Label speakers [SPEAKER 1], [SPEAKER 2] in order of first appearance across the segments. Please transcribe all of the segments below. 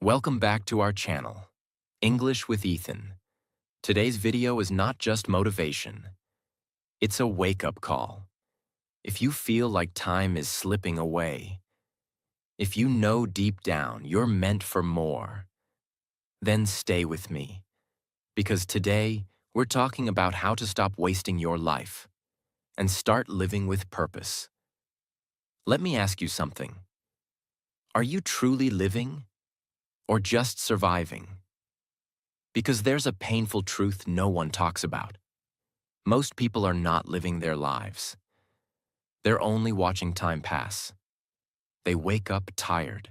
[SPEAKER 1] Welcome back to our channel, English with Ethan. Today's video is not just motivation, it's a wake-up call. If you feel like time is slipping away, if you know deep down you're meant for more, then stay with me. Because today, we're talking about how to stop wasting your life and start living with purpose. Let me ask you something. Are you truly living or just surviving? Because there's a painful truth no one talks about. Most people are not living their lives. They're only watching time pass. They wake up tired.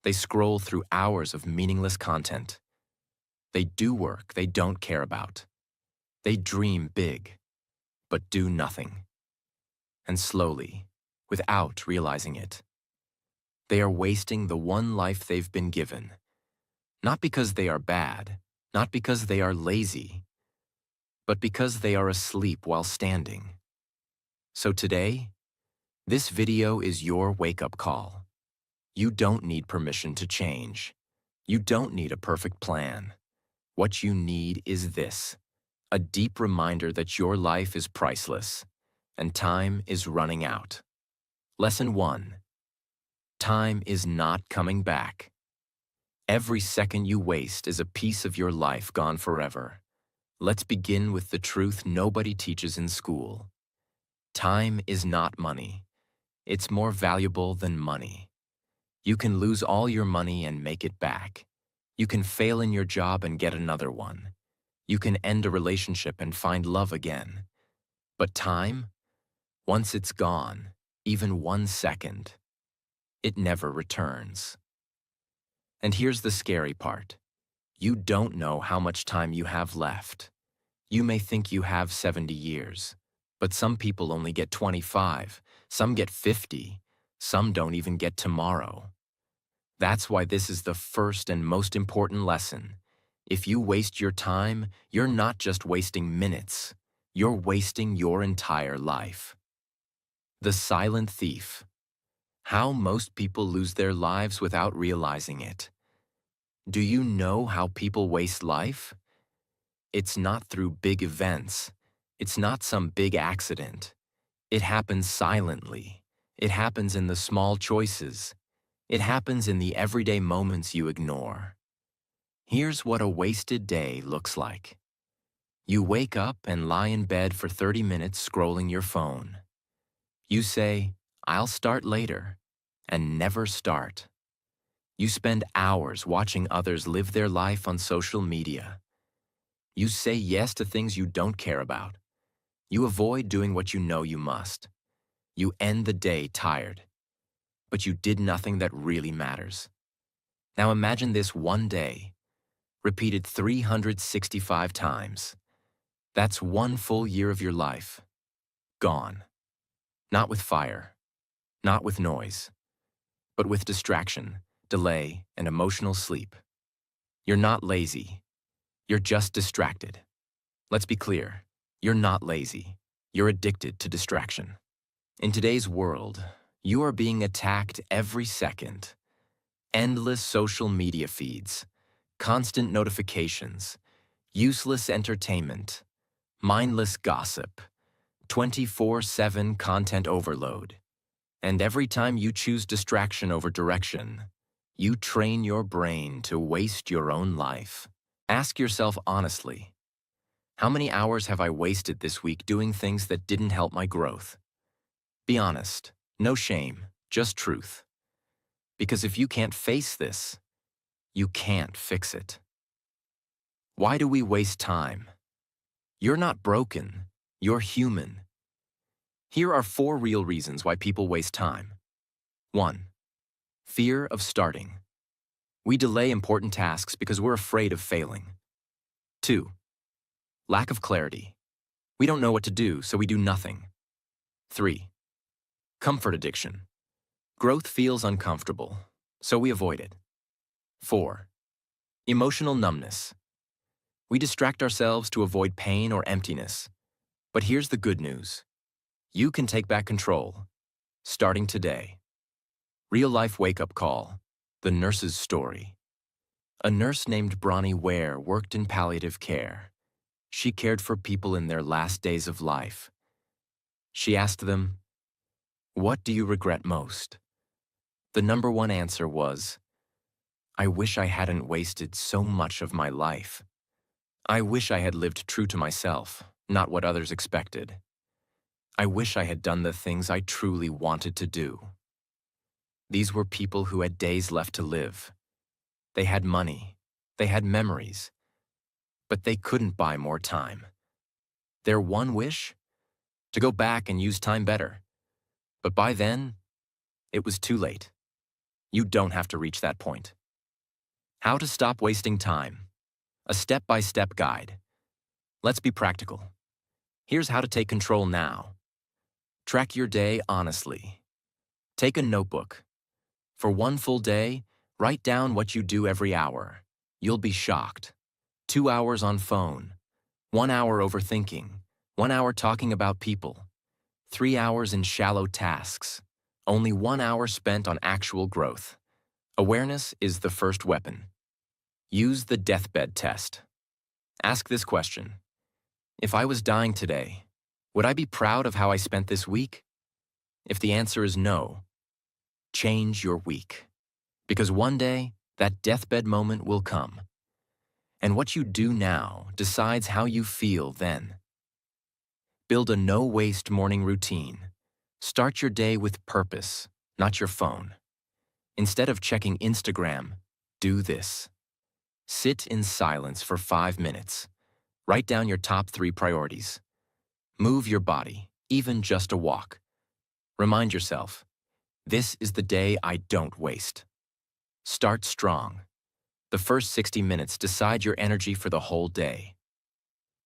[SPEAKER 1] They scroll through hours of meaningless content. They do work they don't care about. They dream big, but do nothing. And slowly, without realizing it, they are wasting the one life they've been given. Not because they are bad, not because they are lazy, but because they are asleep while standing. So today, this video is your wake-up call. You don't need permission to change. You don't need a perfect plan. What you need is this: a deep reminder that your life is priceless and time is running out. Lesson 1. Time is not coming back. Every second you waste is a piece of your life gone forever. Let's begin with the truth nobody teaches in school. Time is not money. It's more valuable than money. You can lose all your money and make it back. You can fail in your job and get another one. You can end a relationship and find love again. But time? Once it's gone, even 1 second, it never returns. And here's the scary part. You don't know how much time you have left. You may think you have 70 years, but some people only get 25, some get 50, some don't even get tomorrow. That's why this is the first and most important lesson. If you waste your time, you're not just wasting minutes, you're wasting your entire life. The silent thief. How most people lose their lives without realizing it. Do you know how people waste life? It's not through big events. It's not some big accident. It happens silently. It happens in the small choices. It happens in the everyday moments you ignore. Here's what a wasted day looks like. You wake up and lie in bed for 30 minutes scrolling your phone. You say, "I'll start later," and never start. You spend hours watching others live their life on social media. You say yes to things you don't care about. You avoid doing what you know you must. You end the day tired, but you did nothing that really matters. Now imagine this one day, repeated 365 times. That's 1 full year of your life. Gone. Not with fire, not with noise, but with distraction, delay, and emotional sleep. You're not lazy. You're just distracted. Let's be clear. You're not lazy. You're addicted to distraction. In today's world, you are being attacked every second. Endless social media feeds, constant notifications, useless entertainment, mindless gossip, 24/7 content overload. And every time you choose distraction over direction, you train your brain to waste your own life. Ask yourself honestly, how many hours have I wasted this week doing things that didn't help my growth? Be honest, no shame, just truth. Because if you can't face this, you can't fix it. Why do we waste time? You're not broken, you're human. Here are 4 real reasons why people waste time. 1. Fear of starting. We delay important tasks because we're afraid of failing. 2. Lack of clarity. We don't know what to do, so we do nothing. 3. Comfort addiction. Growth feels uncomfortable, so we avoid it. 4. Emotional numbness. We distract ourselves to avoid pain or emptiness. But here's the good news. You can take back control, starting today. Real-life wake-up call, the nurse's story. A nurse named Bronnie Ware worked in palliative care. She cared for people in their last days of life. She asked them, "What do you regret most?" The number one answer was, "I wish I hadn't wasted so much of my life. I wish I had lived true to myself, not what others expected. I wish I had done the things I truly wanted to do." These were people who had days left to live. They had money, they had memories, but they couldn't buy more time. Their one wish? To go back and use time better. But by then, it was too late. You don't have to reach that point. How to stop wasting time. A step-by-step guide. Let's be practical. Here's how to take control now. Track your day honestly. Take a notebook. For one full day, write down what you do every hour. You'll be shocked. 2 hours on phone. 1 hour overthinking. 1 hour talking about people. 3 hours in shallow tasks. Only 1 hour spent on actual growth. Awareness is the first weapon. Use the deathbed test. Ask this question. If I was dying today, would I be proud of how I spent this week? If the answer is no, change your week. Because one day, that deathbed moment will come. And what you do now decides how you feel then. Build a no-waste morning routine. Start your day with purpose, not your phone. Instead of checking Instagram, do this. Sit in silence for 5 minutes. Write down your top 3 priorities. Move your body, even just a walk. Remind yourself, this is the day I don't waste. Start strong. The first 60 minutes decide your energy for the whole day.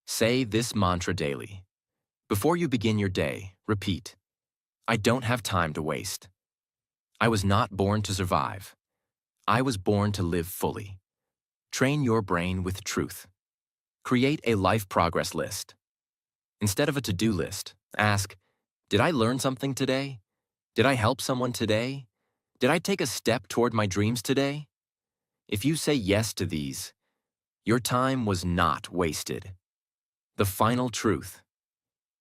[SPEAKER 1] Say this mantra daily. Before you begin your day, repeat, I don't have time to waste. I was not born to survive. I was born to live fully. Train your brain with truth. Create a life progress list. Instead of a to-do list, ask, did I learn something today? Did I help someone today? Did I take a step toward my dreams today? If you say yes to these, your time was not wasted. The final truth.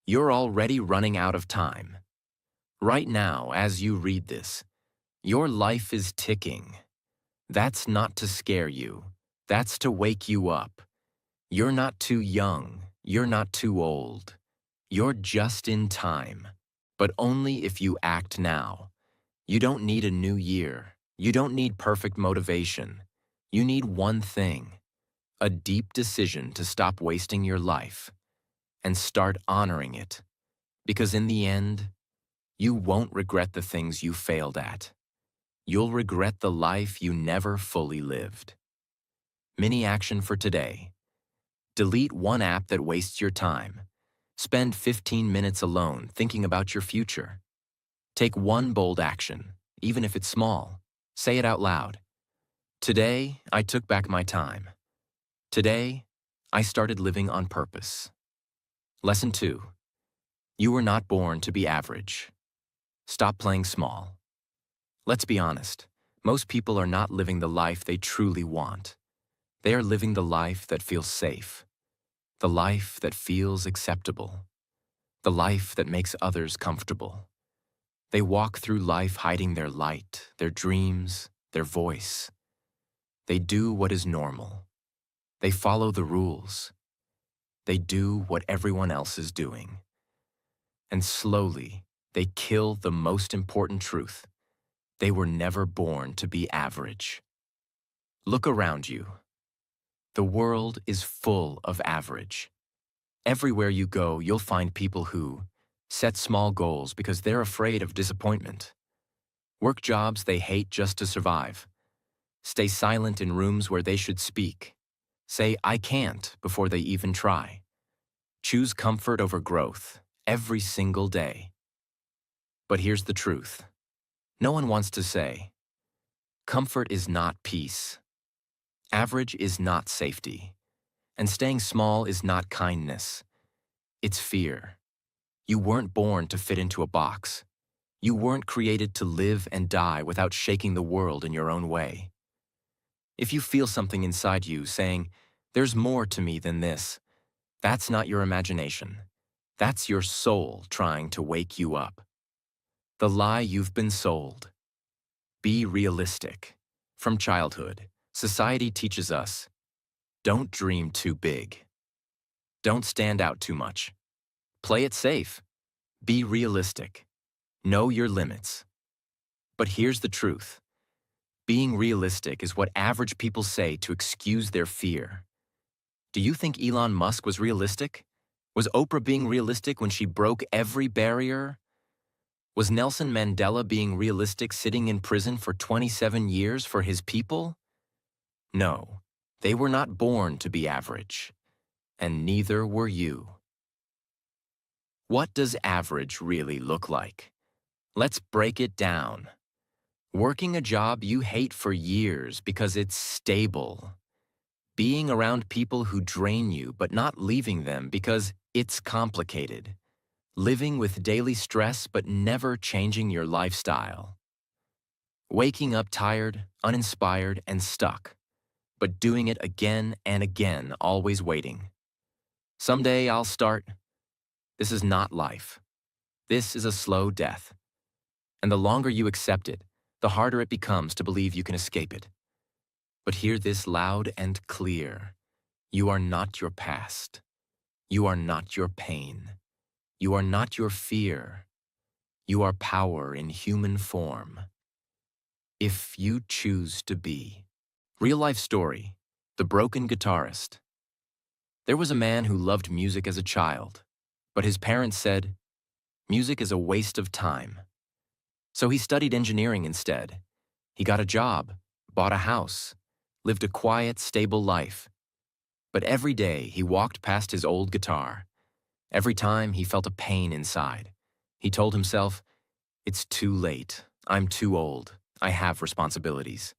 [SPEAKER 1] You're already running out of time. Right now, as you read this, your life is ticking. That's not to scare you. That's to wake you up. You're not too young. You're not too old. You're just in time, but only if you act now. You don't need a new year. You don't need perfect motivation. You need one thing, a deep decision to stop wasting your life and start honoring it. Because in the end, you won't regret the things you failed at. You'll regret the life you never fully lived. Mini action for today. Delete one app that wastes your time. Spend 15 minutes alone thinking about your future. Take one bold action, even if it's small. Say it out loud. Today, I took back my time. Today, I started living on purpose. Lesson 2. You were not born to be average. Stop playing small. Let's be honest. Most people are not living the life they truly want. They are living the life that feels safe. The life that feels acceptable. The life that makes others comfortable. They walk through life hiding their light, their dreams, their voice. They do what is normal. They follow the rules. They do what everyone else is doing. And slowly, they kill the most important truth. They were never born to be average. Look around you. The world is full of average. Everywhere you go, you'll find people who set small goals because they're afraid of disappointment. Work jobs they hate just to survive. Stay silent in rooms where they should speak. Say, I can't, before they even try. Choose comfort over growth every single day. But here's the truth. No one wants to say, comfort is not peace. Average is not safety. And staying small is not kindness. It's fear. You weren't born to fit into a box. You weren't created to live and die without shaking the world in your own way. If you feel something inside you saying, "There's more to me than this," that's not your imagination. That's your soul trying to wake you up. The lie you've been sold. Be realistic. From childhood, society teaches us, don't dream too big. Don't stand out too much. Play it safe. Be realistic. Know your limits. But here's the truth. Being realistic is what average people say to excuse their fear. Do you think Elon Musk was realistic? Was Oprah being realistic when she broke every barrier? Was Nelson Mandela being realistic sitting in prison for 27 years for his people? No, they were not born to be average, and neither were you. What does average really look like? Let's break it down. Working a job you hate for years because it's stable. Being around people who drain you but not leaving them because it's complicated. Living with daily stress but never changing your lifestyle. Waking up tired, uninspired, and stuck, but doing it again and again, always waiting. Someday I'll start. This is not life. This is a slow death. And the longer you accept it, the harder it becomes to believe you can escape it. But hear this loud and clear. You are not your past. You are not your pain. You are not your fear. You are power in human form. If you choose to be. Real-life story, The Broken Guitarist. There was a man who loved music as a child, but his parents said, music is a waste of time. So he studied engineering instead. He got a job, bought a house, lived a quiet, stable life. But every day he walked past his old guitar. Every time he felt a pain inside. He told himself, it's too late. I'm too old. I have responsibilities.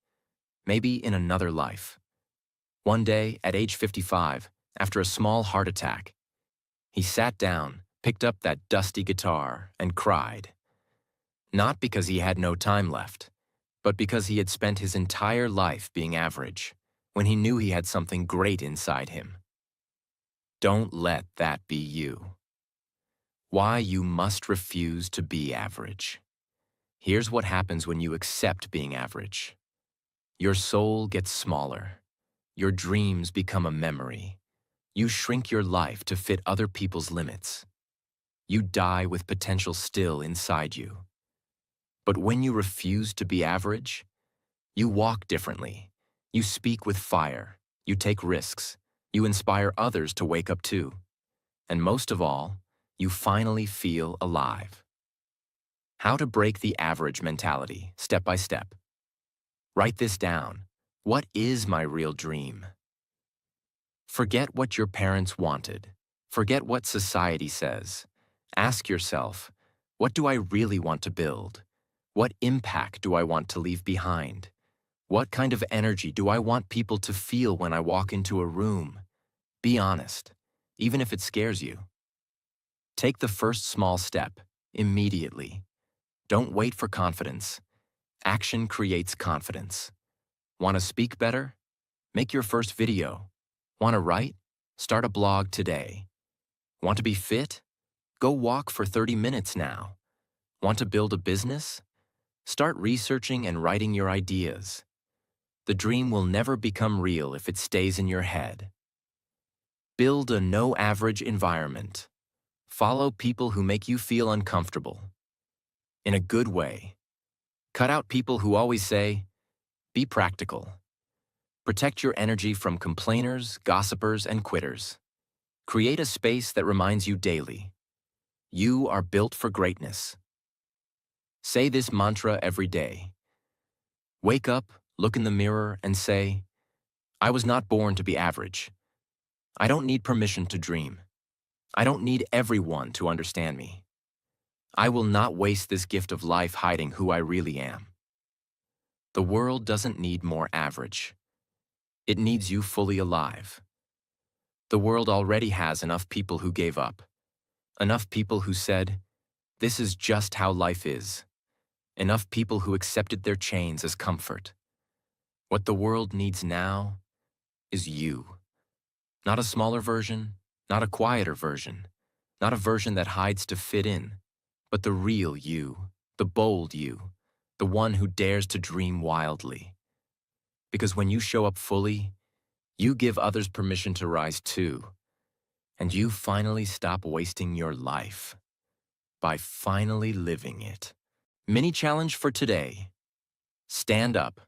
[SPEAKER 1] Maybe in another life. One day, at age 55, after a small heart attack, he sat down, picked up that dusty guitar, and cried. Not because he had no time left, but because he had spent his entire life being average, when he knew he had something great inside him. Don't let that be you. Why you must refuse to be average. Here's what happens when you accept being average. Your soul gets smaller. Your dreams become a memory. You shrink your life to fit other people's limits. You die with potential still inside you. But when you refuse to be average, you walk differently. You speak with fire. You take risks. You inspire others to wake up too. And most of all, you finally feel alive. How to break the average mentality, step by step. Write this down. What is my real dream? Forget what your parents wanted. Forget what society says. Ask yourself, what do I really want to build? What impact do I want to leave behind? What kind of energy do I want people to feel when I walk into a room? Be honest, even if it scares you. Take the first small step, immediately. Don't wait for confidence. Action creates confidence. Want to speak better? Make your first video. Want to write? Start a blog today. Want to be fit? Go walk for 30 minutes now. Want to build a business? Start researching and writing your ideas. The dream will never become real if it stays in your head. Build a no-average environment. Follow people who make you feel uncomfortable. In a good way. Cut out people who always say, be practical. Protect your energy from complainers, gossipers, and quitters. Create a space that reminds you daily. You are built for greatness. Say this mantra every day. Wake up, look in the mirror, and say, I was not born to be average. I don't need permission to dream. I don't need everyone to understand me. I will not waste this gift of life hiding who I really am. The world doesn't need more average. It needs you fully alive. The world already has enough people who gave up. Enough people who said, this is just how life is. Enough people who accepted their chains as comfort. What the world needs now is you. Not a smaller version, not a quieter version, not a version that hides to fit in, but the real you, the bold you, the one who dares to dream wildly. Because when you show up fully, you give others permission to rise too, and you finally stop wasting your life by finally living it. Mini challenge for today. Stand up,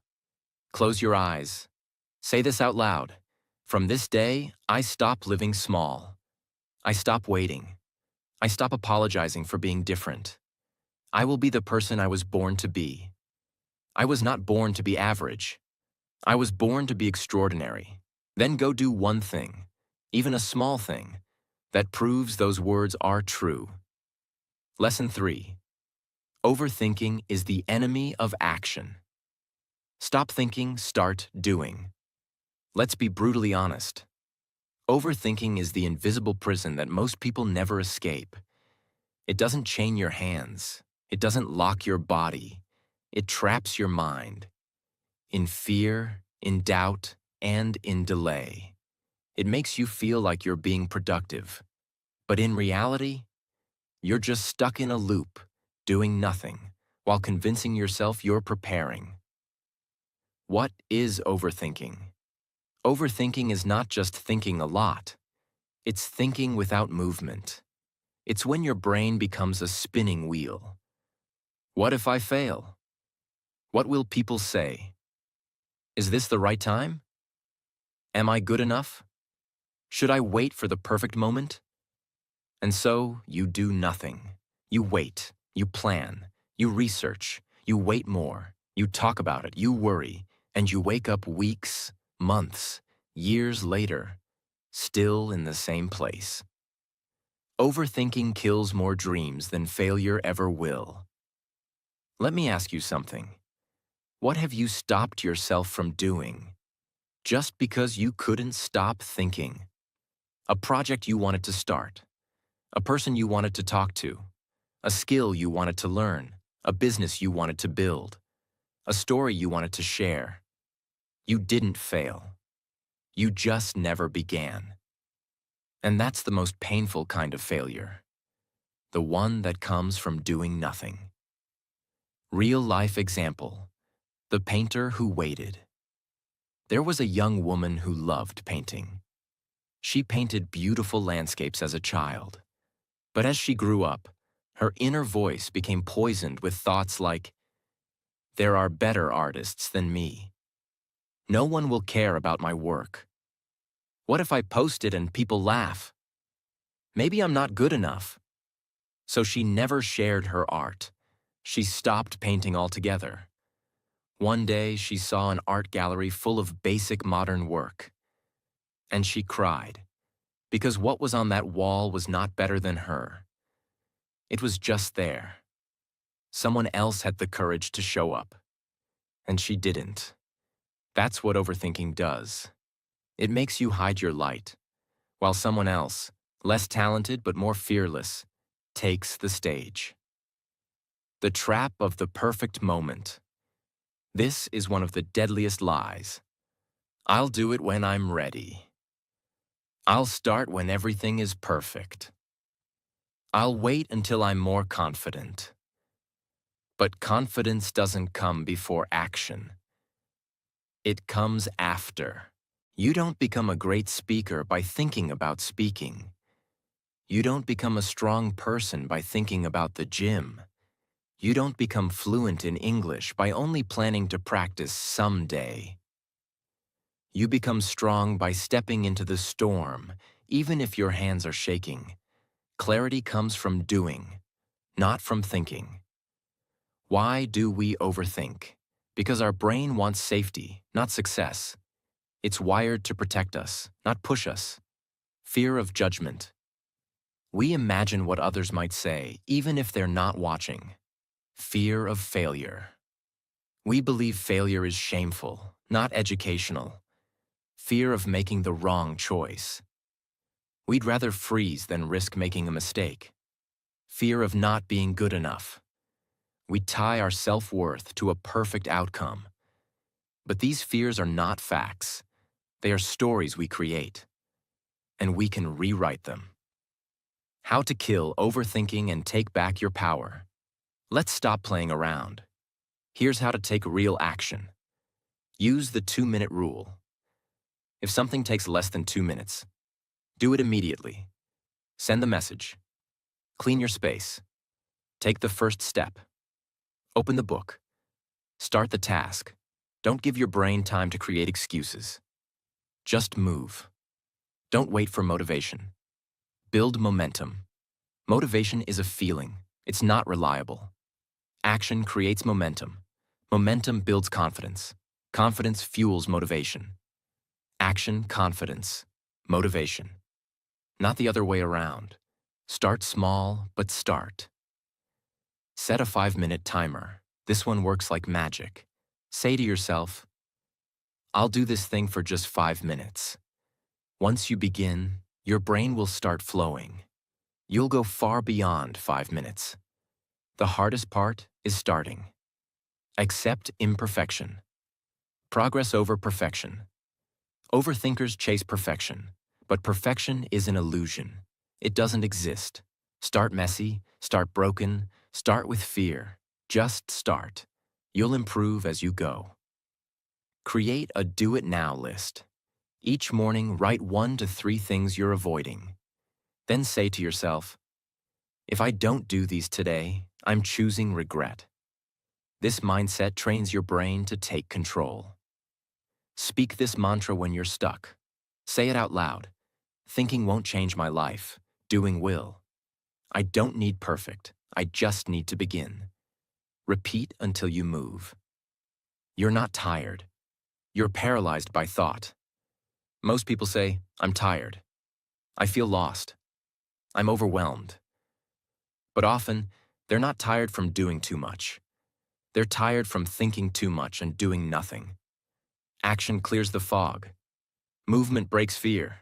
[SPEAKER 1] close your eyes, say this out loud. From this day, I stop living small. I stop waiting. I stop apologizing for being different. I will be the person I was born to be. I was not born to be average. I was born to be extraordinary. Then go do one thing, even a small thing, that proves those words are true. Lesson 3. Overthinking is the enemy of action. Stop thinking, start doing. Let's be brutally honest. Overthinking is the invisible prison that most people never escape. It doesn't chain your hands. It doesn't lock your body. It traps your mind. In fear, in doubt, and in delay. It makes you feel like you're being productive. But in reality, you're just stuck in a loop, doing nothing, while convincing yourself you're preparing. What is overthinking? Overthinking is not just thinking a lot. It's thinking without movement. It's when your brain becomes a spinning wheel. What if I fail? What will people say? Is this the right time? Am I good enough? Should I wait for the perfect moment? And so you do nothing. You wait, you plan, you research, you wait more, you talk about it, you worry, and you wake up weeks, months, years later, still in the same place. Overthinking kills more dreams than failure ever will. Let me ask you something. What have you stopped yourself from doing just because you couldn't stop thinking? A project you wanted to start, a person you wanted to talk to, a skill you wanted to learn, a business you wanted to build, a story you wanted to share. You didn't fail. You just never began. And that's the most painful kind of failure, the one that comes from doing nothing. Real-life example, the painter who waited. There was a young woman who loved painting. She painted beautiful landscapes as a child. But as she grew up, her inner voice became poisoned with thoughts like, "There are better artists than me. No one will care about my work. What if I post it and people laugh? Maybe I'm not good enough." So she never shared her art. She stopped painting altogether. One day, she saw an art gallery full of basic modern work. And she cried, because what was on that wall was not better than her. It was just there. Someone else had the courage to show up. And she didn't. That's what overthinking does. It makes you hide your light, while someone else, less talented but more fearless, takes the stage. The trap of the perfect moment. This is one of the deadliest lies. I'll do it when I'm ready. I'll start when everything is perfect. I'll wait until I'm more confident. But confidence doesn't come before action. It comes after. You don't become a great speaker by thinking about speaking. You don't become a strong person by thinking about the gym. You don't become fluent in English by only planning to practice someday. You become strong by stepping into the storm, even if your hands are shaking. Clarity comes from doing, not from thinking. Why do we overthink? Because our brain wants safety, not success. It's wired to protect us, not push us. Fear of judgment. We imagine what others might say, even if they're not watching. Fear of failure. We believe failure is shameful, not educational. Fear of making the wrong choice. We'd rather freeze than risk making a mistake. Fear of not being good enough. We tie our self-worth to a perfect outcome. But these fears are not facts. They are stories we create, and we can rewrite them. How to kill overthinking and take back your power. Let's stop playing around. Here's how to take real action. Use the 2-minute rule. If something takes less than 2 minutes, do it immediately. Send the message. Clean your space. Take the first step. Open the book. Start the task. Don't give your brain time to create excuses. Just move. Don't wait for motivation. Build momentum. Motivation is a feeling. It's not reliable. Action creates momentum. Momentum builds confidence. Confidence fuels motivation. Action, confidence, motivation. Not the other way around. Start small, but start. Set a 5-minute timer. This one works like magic. Say to yourself, I'll do this thing for just 5 minutes. Once you begin, your brain will start flowing. You'll go far beyond 5 minutes. The hardest part is starting. Accept imperfection. Progress over perfection. Overthinkers chase perfection, but perfection is an illusion. It doesn't exist. Start messy, start broken, start with fear. Just start. You'll improve as you go. Create a do it now list. Each morning, write 1 to 3 things you're avoiding. Then say to yourself, if I don't do these today, I'm choosing regret. This mindset trains your brain to take control. Speak this mantra when you're stuck. Say it out loud. Thinking won't change my life. Doing will. I don't need perfect. I just need to begin. Repeat until you move. You're not tired. You're paralyzed by thought. Most people say, I'm tired. I feel lost. I'm overwhelmed. But often, they're not tired from doing too much. They're tired from thinking too much and doing nothing. Action clears the fog. Movement breaks fear.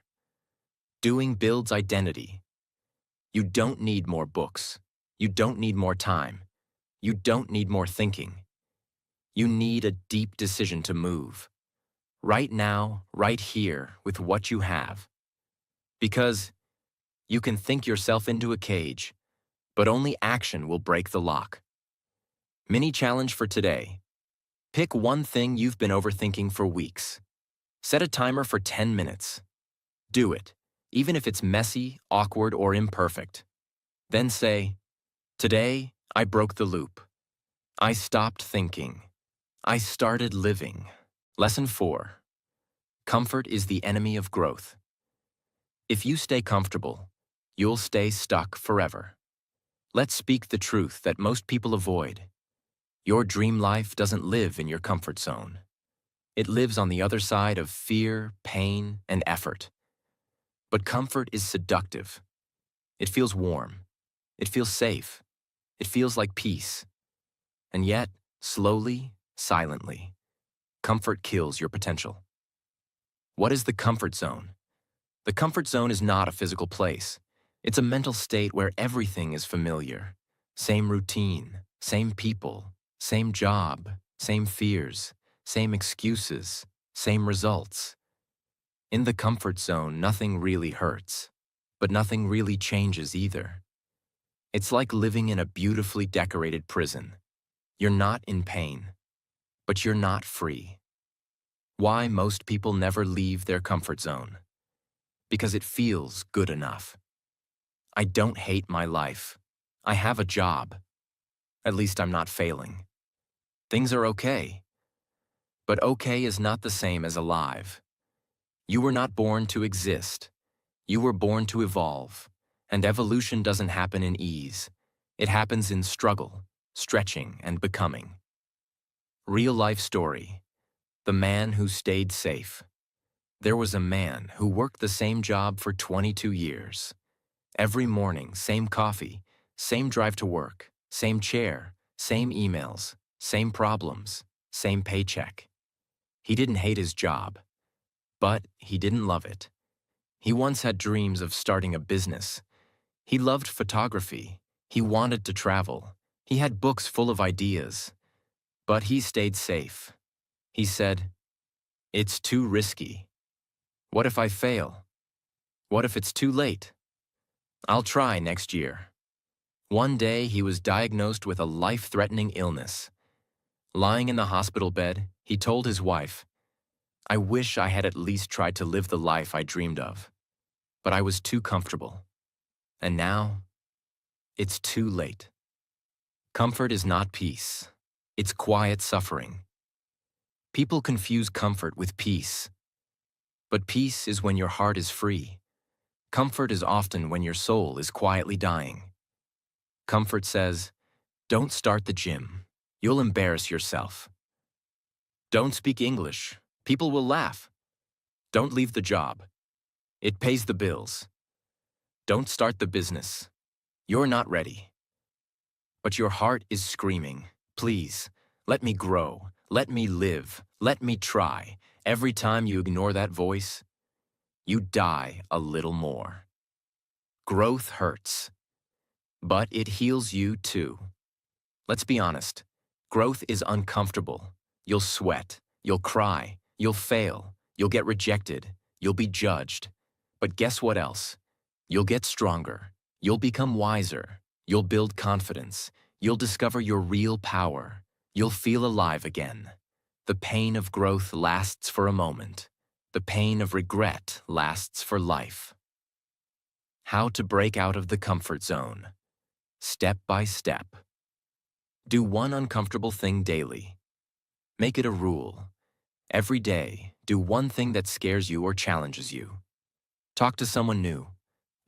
[SPEAKER 1] Doing builds identity. You don't need more books. You don't need more time. You don't need more thinking. You need a deep decision to move. Right now, right here, with what you have. Because you can think yourself into a cage, but only action will break the lock. Mini challenge for today. Pick one thing you've been overthinking for weeks. Set a timer for 10 minutes. Do it, even if it's messy, awkward, or imperfect. Then say, today, I broke the loop. I stopped thinking. I started living. Lesson 4. Comfort is the enemy of growth. If you stay comfortable, you'll stay stuck forever. Let's speak the truth that most people avoid. Your dream life doesn't live in your comfort zone. It lives on the other side of fear, pain, and effort. But comfort is seductive. It feels warm. It feels safe. It feels like peace. And yet, slowly, silently, comfort kills your potential. What is the comfort zone? The comfort zone is not a physical place. It's a mental state where everything is familiar. Same routine, same people, same job, same fears, same excuses, same results. In the comfort zone, nothing really hurts, but nothing really changes either. It's like living in a beautifully decorated prison. You're not in pain, but you're not free. Why most people never leave their comfort zone? Because it feels good enough. I don't hate my life. I have a job. At least I'm not failing. Things are okay. But okay is not the same as alive. You were not born to exist. You were born to evolve. And evolution doesn't happen in ease. It happens in struggle, stretching, and becoming. Real life story. The man who stayed safe. There was a man who worked the same job for 22 years. Every morning, same coffee, same drive to work, same chair, same emails, same problems, same paycheck. He didn't hate his job, but he didn't love it. He once had dreams of starting a business. He loved photography. He wanted to travel. He had books full of ideas. But he stayed safe. He said, It's too risky. What if I fail? What if it's too late? I'll try next year. One day, he was diagnosed with a life-threatening illness. Lying in the hospital bed, he told his wife, "I wish I had at least tried to live the life I dreamed of. But I was too comfortable. And now, it's too late." Comfort is not peace. It's quiet suffering. People confuse comfort with peace. But peace is when your heart is free. Comfort is often when your soul is quietly dying. Comfort says, "Don't start the gym. You'll embarrass yourself. Don't speak English. People will laugh. Don't leave the job. It pays the bills. Don't start the business. You're not ready." But your heart is screaming, "Please, let me grow. Let me live. Let me try." Every time you ignore that voice, you die a little more. Growth hurts, but it heals you too. Let's be honest. Growth is uncomfortable. You'll sweat. You'll cry. You'll fail. You'll get rejected. You'll be judged. But guess what else? You'll get stronger. You'll become wiser. You'll build confidence. You'll discover your real power. You'll feel alive again. The pain of growth lasts for a moment. The pain of regret lasts for life. How to break out of the comfort zone. Step by step. Do one uncomfortable thing daily. Make it a rule. Every day, do one thing that scares you or challenges you. Talk to someone new.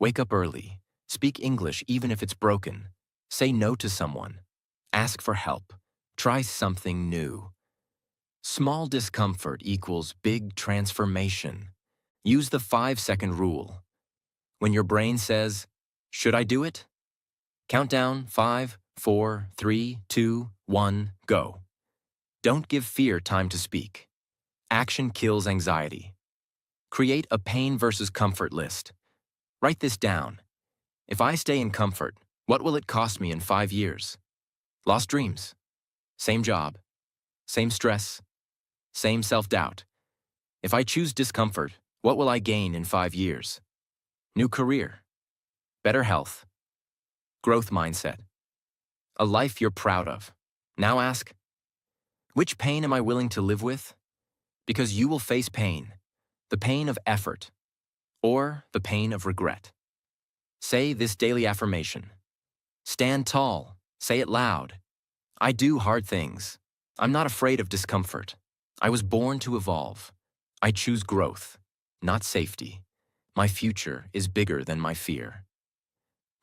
[SPEAKER 1] Wake up early. Speak English even if it's broken. Say no to someone. Ask for help. Try something new. Small discomfort equals big transformation. Use the 5-second rule. When your brain says, "Should I do it?" Count down 5, 4, 3, 2, 1, go. Don't give fear time to speak. Action kills anxiety. Create a pain versus comfort list. Write this down. If I stay in comfort, what will it cost me in 5 years? Lost dreams. Same job. Same stress. Same self-doubt. If I choose discomfort, what will I gain in 5 years? New career. Better health. Growth mindset. A life you're proud of. Now ask, which pain am I willing to live with? Because you will face pain. The pain of effort. Or the pain of regret. Say this daily affirmation. Stand tall. Say it loud. I do hard things. I'm not afraid of discomfort. I was born to evolve. I choose growth, not safety. My future is bigger than my fear.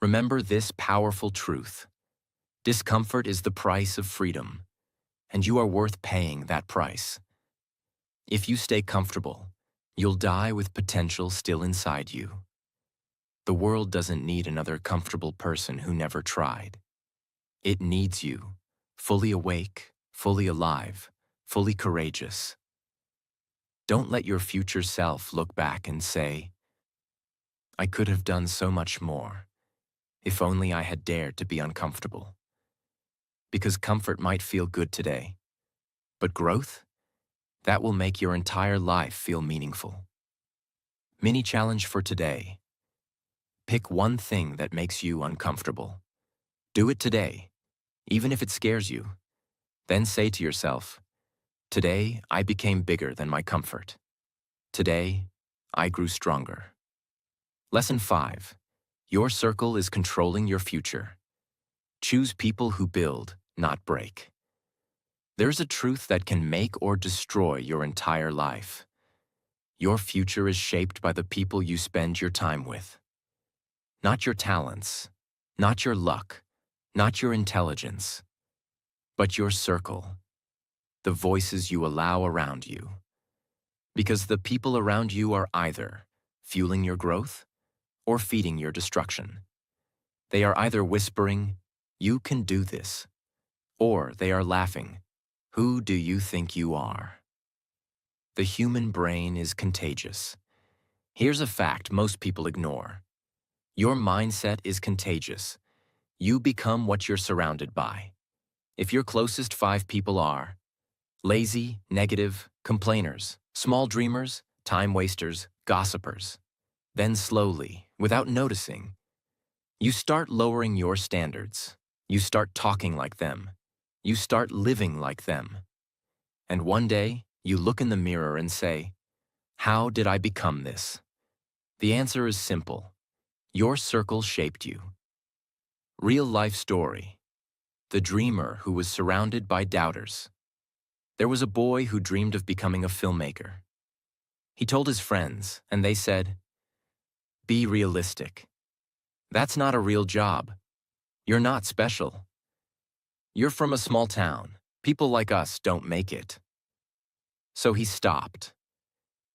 [SPEAKER 1] Remember this powerful truth. Discomfort is the price of freedom, and you are worth paying that price. If you stay comfortable, you'll die with potential still inside you. The world doesn't need another comfortable person who never tried. It needs you, fully awake, fully alive, fully courageous. Don't let your future self look back and say, "I could have done so much more, if only I had dared to be uncomfortable." Because comfort might feel good today, but growth? That will make your entire life feel meaningful. Mini challenge for today. Pick one thing that makes you uncomfortable. Do it today, even if it scares you. Then say to yourself, "Today, I became bigger than my comfort. Today, I grew stronger." Lesson 5. Your circle is controlling your future. Choose people who build, not break. There's a truth that can make or destroy your entire life. Your future is shaped by the people you spend your time with. Not your talents, not your luck, not your intelligence, but your circle, the voices you allow around you. Because the people around you are either fueling your growth or feeding your destruction. They are either whispering, "You can do this," or they are laughing, "Who do you think you are?" The human brain is contagious. Here's a fact most people ignore. Your mindset is contagious. You become what you're surrounded by. If your closest 5 people are lazy, negative, complainers, Small dreamers, time wasters, gossipers. Then slowly, without noticing, you start lowering your standards. You start talking like them. You start living like them. And one day, you look in the mirror and say, "How did I become this?" The answer is simple. Your circle shaped you. Real life story. The dreamer who was surrounded by doubters. There was a boy who dreamed of becoming a filmmaker. He told his friends, and they said, "Be realistic. That's not a real job. You're not special. You're from a small town. People like us don't make it." So he stopped.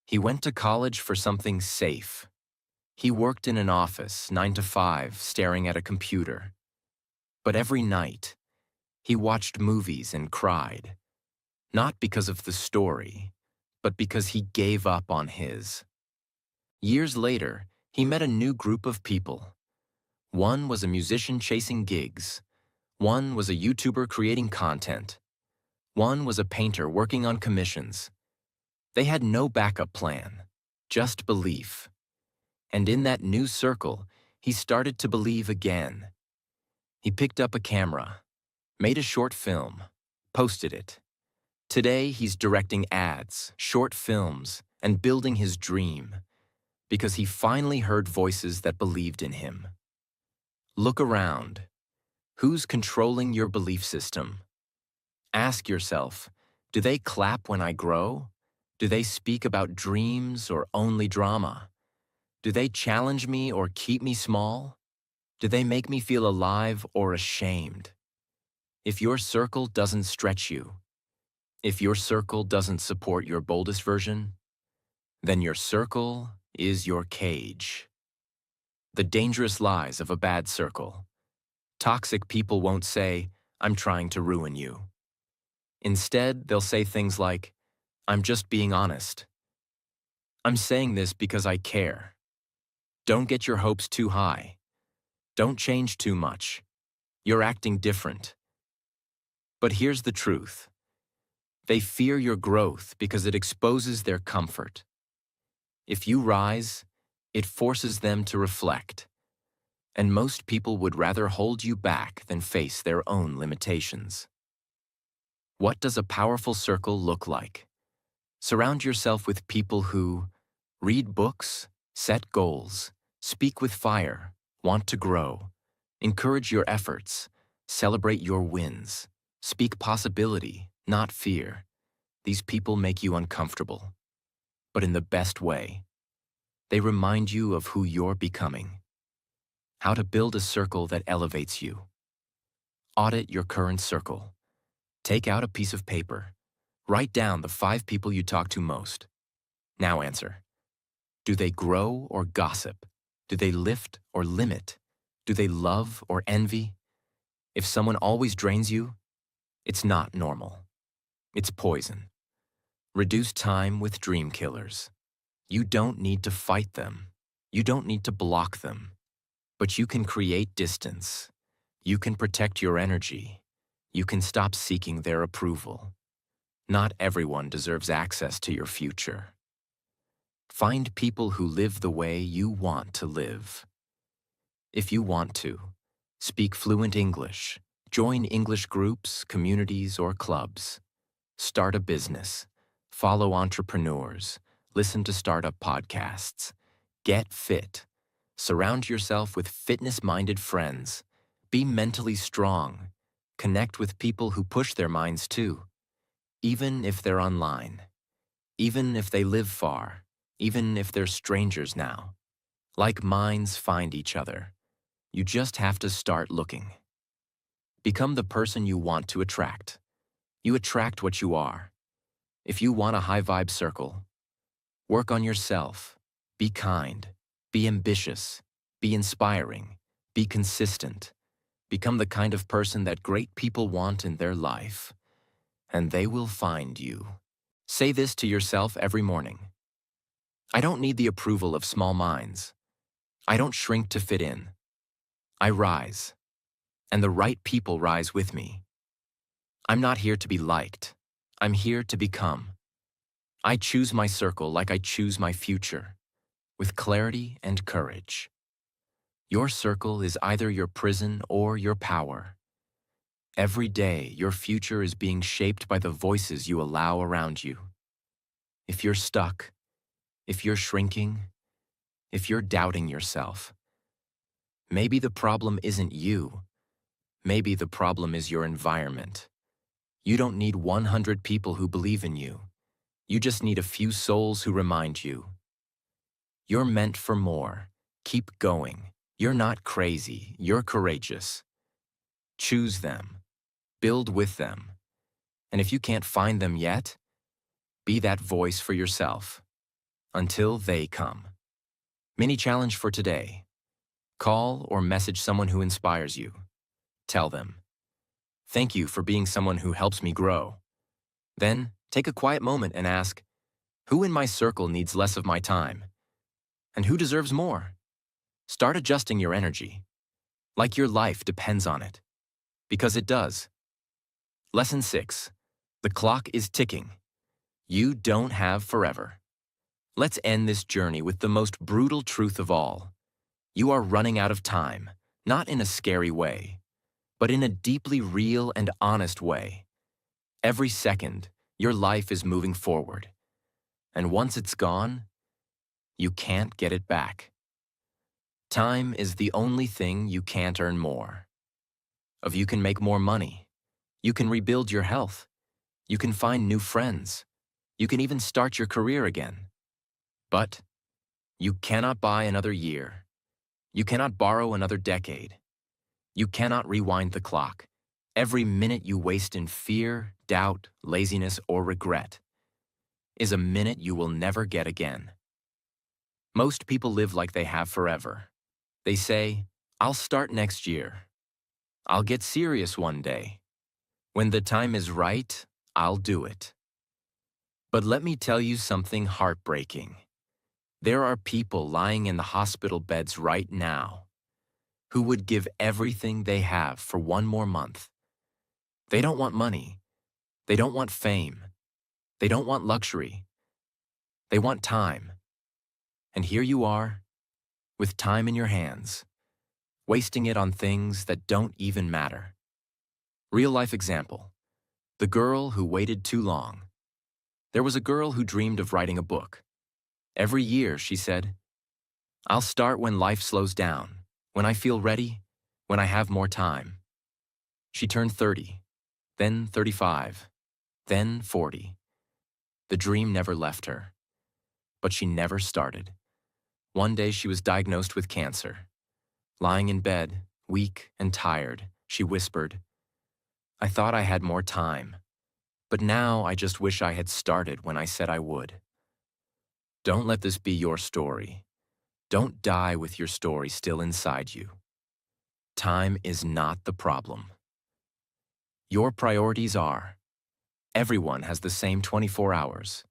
[SPEAKER 1] He went to college for something safe. He worked in an office, 9 to 5, staring at a computer. But every night, he watched movies and cried. Not because of the story, but because he gave up on his. Years later, he met a new group of people. One was a musician chasing gigs. One was a YouTuber creating content. One was a painter working on commissions. They had no backup plan, just belief. And in that new circle, he started to believe again. He picked up a camera, made a short film, posted it. Today, he's directing ads, short films, and building his dream because he finally heard voices that believed in him. Look around. Who's controlling your belief system? Ask yourself, do they clap when I grow? Do they speak about dreams or only drama? Do they challenge me or keep me small? Do they make me feel alive or ashamed? If your circle doesn't stretch you, if your circle doesn't support your boldest version, then your circle is your cage. The dangerous lies of a bad circle. Toxic people won't say, "I'm trying to ruin you." Instead, they'll say things like, "I'm just being honest. I'm saying this because I care. Don't get your hopes too high. Don't change too much. You're acting different." But here's the truth. They fear your growth because it exposes their comfort. If you rise, it forces them to reflect. And most people would rather hold you back than face their own limitations. What does a powerful circle look like? Surround yourself with people who read books, set goals, speak with fire, want to grow, encourage your efforts, celebrate your wins, speak possibility, not fear. These people make you uncomfortable, but in the best way. They remind you of who you're becoming. How to build a circle that elevates you. Audit your current circle. Take out a piece of paper. Write down the 5 people you talk to most. Now answer. Do they grow or gossip? Do they lift or limit? Do they love or envy? If someone always drains you, it's not normal. It's poison. Reduce time with dream killers. You don't need to fight them. You don't need to block them. But you can create distance. You can protect your energy. You can stop seeking their approval. Not everyone deserves access to your future. Find people who live the way you want to live. If you want to, speak fluent English, join English groups, communities, or clubs. Start a business, follow entrepreneurs, listen to startup podcasts. Get fit. Surround yourself with fitness-minded friends. Be mentally strong. Connect with people who push their minds too, even if they're online, even if they live far, even if they're strangers now. Like minds find each other. You just have to start looking. Become the person you want to attract. You attract what you are. If you want a high-vibe circle, work on yourself. Be kind. Be ambitious. Be inspiring. Be consistent. Become the kind of person that great people want in their life, and they will find you. Say this to yourself every morning. I don't need the approval of small minds. I don't shrink to fit in. I rise, and the right people rise with me. I'm not here to be liked. I'm here to become. I choose my circle like I choose my future, with clarity and courage. Your circle is either your prison or your power. Every day, your future is being shaped by the voices you allow around you. If you're stuck, if you're shrinking, if you're doubting yourself, maybe the problem isn't you. Maybe the problem is your environment. You don't need 100 people who believe in you. You just need a few souls who remind you. You're meant for more. Keep going. You're not crazy. You're courageous. Choose them. Build with them. And if you can't find them yet, be that voice for yourself until they come. Mini challenge for today. Call or message someone who inspires you. Tell them, "Thank you for being someone who helps me grow." Then, take a quiet moment and ask, who in my circle needs less of my time? And who deserves more? Start adjusting your energy, like your life depends on it. Because it does. Lesson 6. The clock is ticking. You don't have forever. Let's end this journey with the most brutal truth of all. You are running out of time, not in a scary way, but in a deeply real and honest way. Every second, your life is moving forward. And once it's gone, you can't get it back. Time is the only thing you can't earn more of. You can make more money. You can rebuild your health. You can find new friends. You can even start your career again. But you cannot buy another year. You cannot borrow another decade. You cannot rewind the clock. Every minute you waste in fear, doubt, laziness, or regret is a minute you will never get again. Most people live like they have forever. They say, "I'll start next year. I'll get serious one day. When the time is right, I'll do it." But let me tell you something heartbreaking. There are people lying in the hospital beds right now who would give everything they have for one more month. They don't want money. They don't want fame. They don't want luxury. They want time. And here you are, with time in your hands, wasting it on things that don't even matter. Real-life example. The girl who waited too long. There was a girl who dreamed of writing a book. Every year, she said, "I'll start when life slows down, when I feel ready, when I have more time." She turned 30, then 35, then 40. The dream never left her, but she never started. One day she was diagnosed with cancer. Lying in bed, weak and tired, she whispered, "I thought I had more time, but now I just wish I had started when I said I would." Don't let this be your story. Don't die with your story still inside you. Time is not the problem. Your priorities are. Everyone has the same 24 hours.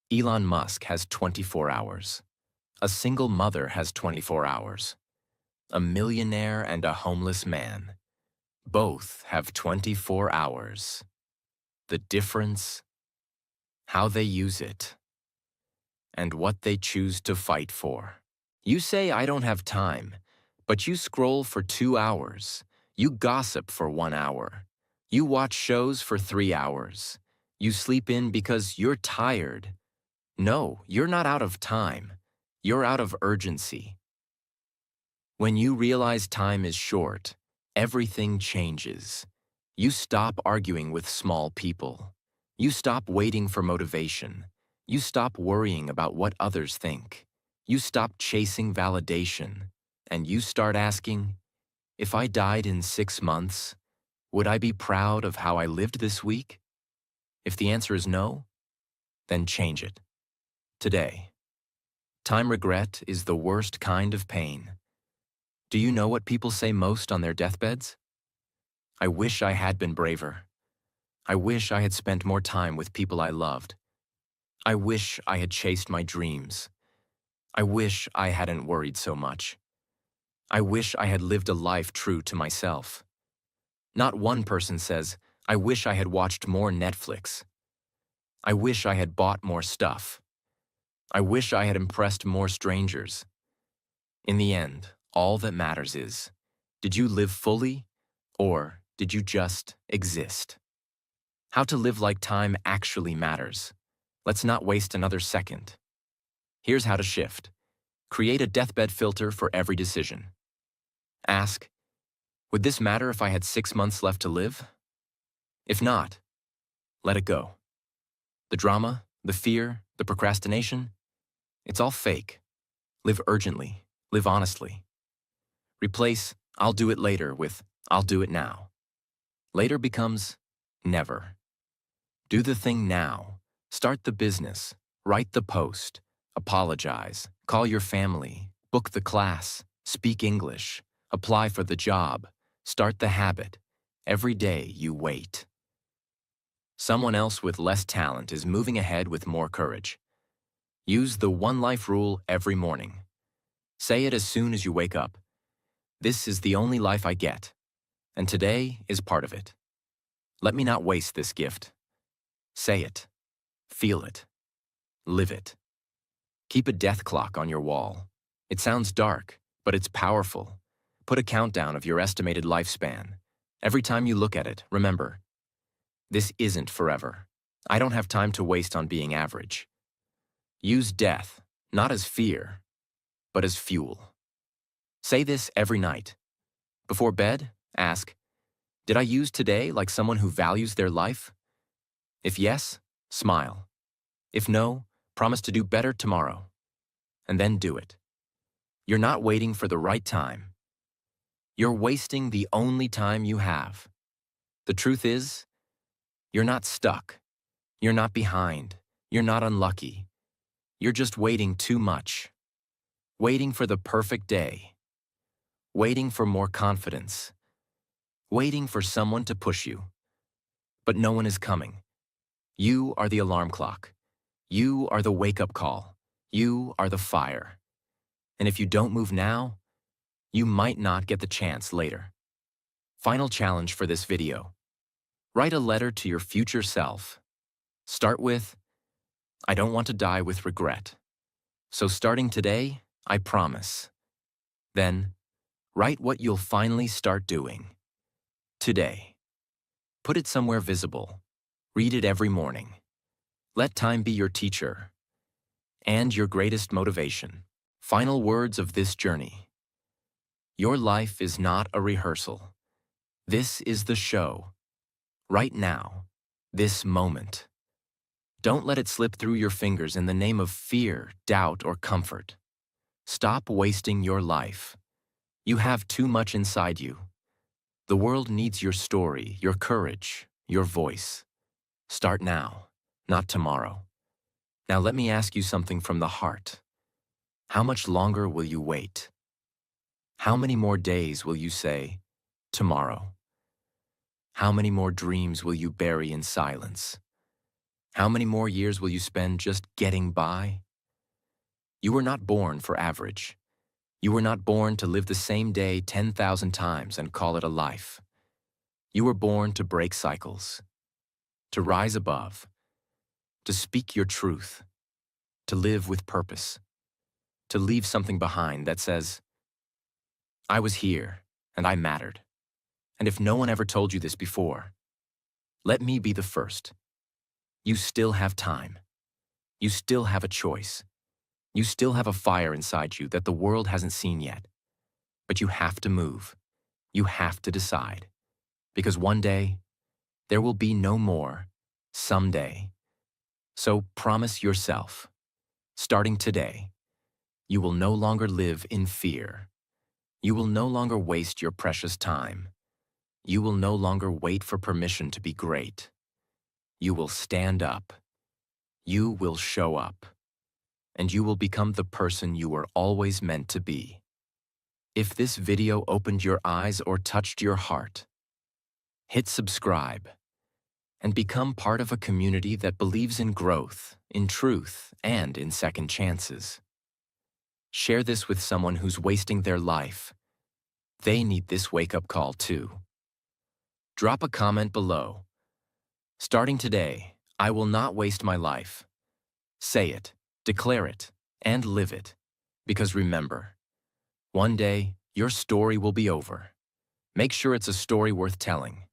[SPEAKER 1] Elon Musk has 24 hours. A single mother has 24 hours. A millionaire and a homeless man. Both have 24 hours. The difference? How they use it. And what they choose to fight for. You say, "I don't have time," but you scroll for 2 hours. You gossip for 1 hour. You watch shows for 3 hours. You sleep in because you're tired. No, you're not out of time. You're out of urgency. When you realize time is short, everything changes. You stop arguing with small people. You stop waiting for motivation. You stop worrying about what others think. You stop chasing validation. And you start asking, if I died in 6 months, would I be proud of how I lived this week? If the answer is no, then change it. Today. Time regret is the worst kind of pain. Do you know what people say most on their deathbeds? "I wish I had been braver. I wish I had spent more time with people I loved. I wish I had chased my dreams. I wish I hadn't worried so much. I wish I had lived a life true to myself." Not one person says, "I wish I had watched more Netflix." I wish I had bought more stuff. I wish I had impressed more strangers. In the end, all that matters is, did you live fully, or did you just exist? How to live like time actually matters. Let's not waste another second. Here's how to shift. Create a deathbed filter for every decision. Ask, would this matter if I had 6 months left to live? If not, let it go. The drama, the fear, the procrastination, it's all fake. Live urgently. Live honestly. Replace "I'll do it later" with "I'll do it now." Later becomes never. Do the thing now. Start the business. Write the post. Apologize. Call your family. Book the class. Speak English. Apply for the job. Start the habit. Every day you wait. Someone else with less talent is moving ahead with more courage. Use the one life rule every morning. Say it as soon as you wake up. This is the only life I get, and today is part of it. Let me not waste this gift. Say it. Feel it. Live it. Keep a death clock on your wall. It sounds dark, but it's powerful. Put a countdown of your estimated lifespan. Every time you look at it, remember, this isn't forever. I don't have time to waste on being average. Use death, not as fear, but as fuel. Say this every night. Before bed, ask, did I use today like someone who values their life? If yes, smile. If no, promise to do better tomorrow. And then do it. You're not waiting for the right time. You're wasting the only time you have. The truth is, you're not stuck. You're not behind. You're not unlucky. You're just waiting too much. Waiting for the perfect day. Waiting for more confidence. Waiting for someone to push you. But no one is coming. You are the alarm clock. You are the wake-up call. You are the fire. And if you don't move now, you might not get the chance later. Final challenge for this video. Write a letter to your future self. Start with, I don't want to die with regret. So starting today, I promise. Then, write what you'll finally start doing. Today. Put it somewhere visible. Read it every morning. Let time be your teacher and your greatest motivation. Final words of this journey. Your life is not a rehearsal. This is the show. Right now. This moment. Don't let it slip through your fingers in the name of fear, doubt, or comfort. Stop wasting your life. You have too much inside you. The world needs your story, your courage, your voice. Start now, not tomorrow. Now let me ask you something from the heart. How much longer will you wait? How many more days will you say, tomorrow? How many more dreams will you bury in silence? How many more years will you spend just getting by? You were not born for average. You were not born to live the same day 10,000 times and call it a life. You were born to break cycles, to rise above, to speak your truth, to live with purpose, to leave something behind that says, I was here and I mattered. And if no one ever told you this before, let me be the first. You still have time. You still have a choice. You still have a fire inside you that the world hasn't seen yet. But you have to move. You have to decide. Because one day, there will be no more someday. So promise yourself, starting today, you will no longer live in fear. You will no longer waste your precious time. You will no longer wait for permission to be great. You will stand up. You will show up. And you will become the person you were always meant to be. If this video opened your eyes or touched your heart, hit subscribe and become part of a community that believes in growth, in truth, and in second chances. Share this with someone who's wasting their life. They need this wake-up call too. Drop a comment below. Starting today, I will not waste my life. Say it, declare it, and live it. Because remember, one day, your story will be over. Make sure it's a story worth telling.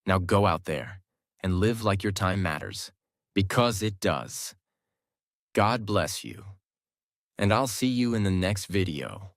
[SPEAKER 1] Now go out there and live like your time matters. Because it does. God bless you. And I'll see you in the next video.